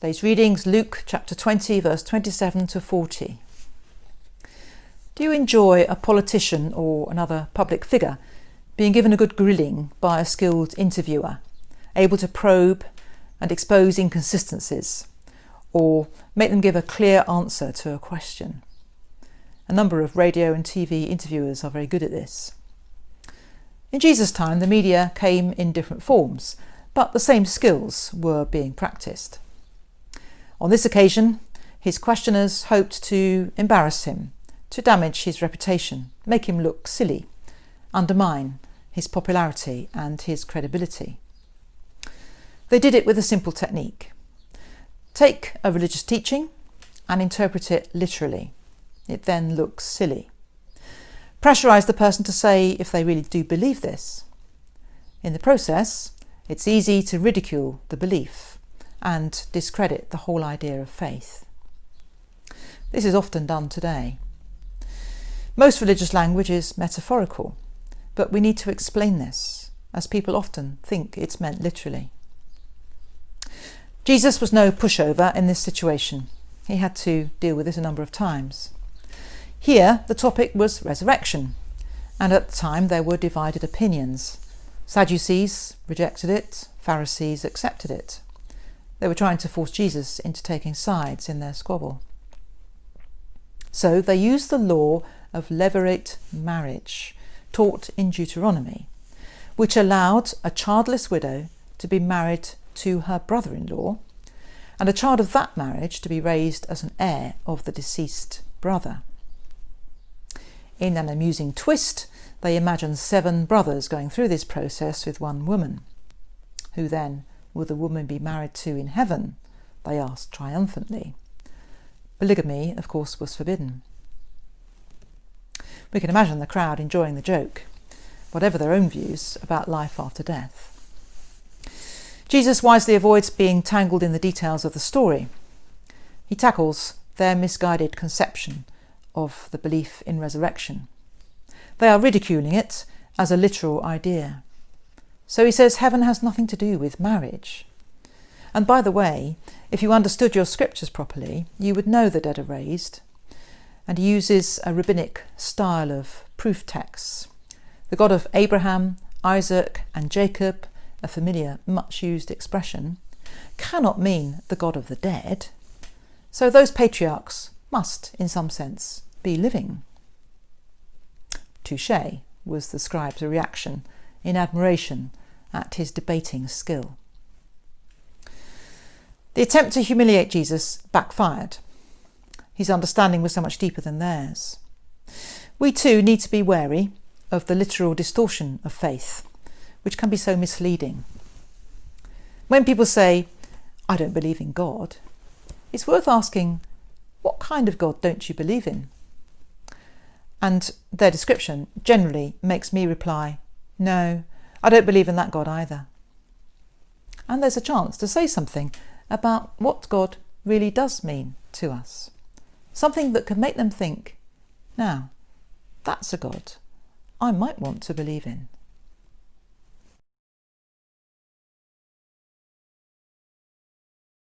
Today's readings, Luke chapter 20, verse 27 to 40. Do you enjoy a politician or another public figure being given a good grilling by a skilled interviewer, able to probe and expose inconsistencies, or make them give a clear answer to a question? A number of radio and TV interviewers are very good at this. In Jesus' time, the media came in different forms, but the same skills were being practiced. On this occasion, his questioners hoped to embarrass him, to damage his reputation, make him look silly, undermine his popularity and his credibility. They did it with a simple technique. Take a religious teaching and interpret it literally. It then looks silly. Pressurise the person to say if they really do believe this. In the process, it's easy to ridicule the belief and discredit the whole idea of faith. This is often done today. Most religious language is metaphorical, but we need to explain this, as people often think it's meant literally. Jesus was no pushover in this situation. He had to deal with it a number of times. Here, the topic was resurrection, and at the time there were divided opinions. Sadducees rejected it, Pharisees accepted it. They were trying to force Jesus into taking sides in their squabble. So they used the law of levirate marriage, taught in Deuteronomy, which allowed a childless widow to be married to her brother-in-law, and a child of that marriage to be raised as an heir of the deceased brother. In an amusing twist, they imagined 7 brothers going through this process with one woman. Who then will the woman be married to in heaven? They asked triumphantly. Polygamy, of course, was forbidden. We can imagine the crowd enjoying the joke, whatever their own views about life after death. Jesus wisely avoids being tangled in the details of the story. He tackles their misguided conception of the belief in resurrection. They are ridiculing it as a literal idea. So he says heaven has nothing to do with marriage. And by the way, if you understood your scriptures properly, you would know the dead are raised. And he uses a rabbinic style of proof texts. The God of Abraham, Isaac and Jacob, a familiar, much used expression, cannot mean the God of the dead. So those patriarchs must, in some sense, be living. Touché, was the scribe's reaction, in admiration at his debating skill. The attempt to humiliate Jesus backfired. His understanding was so much deeper than theirs. We too need to be wary of the literal distortion of faith, which can be so misleading. When people say, "I don't believe in God," it's worth asking, what kind of God don't you believe in? And their description generally makes me reply, "No, I don't believe in that God either." And there's a chance to say something about what God really does mean to us. Something that can make them think, now, that's a God I might want to believe in.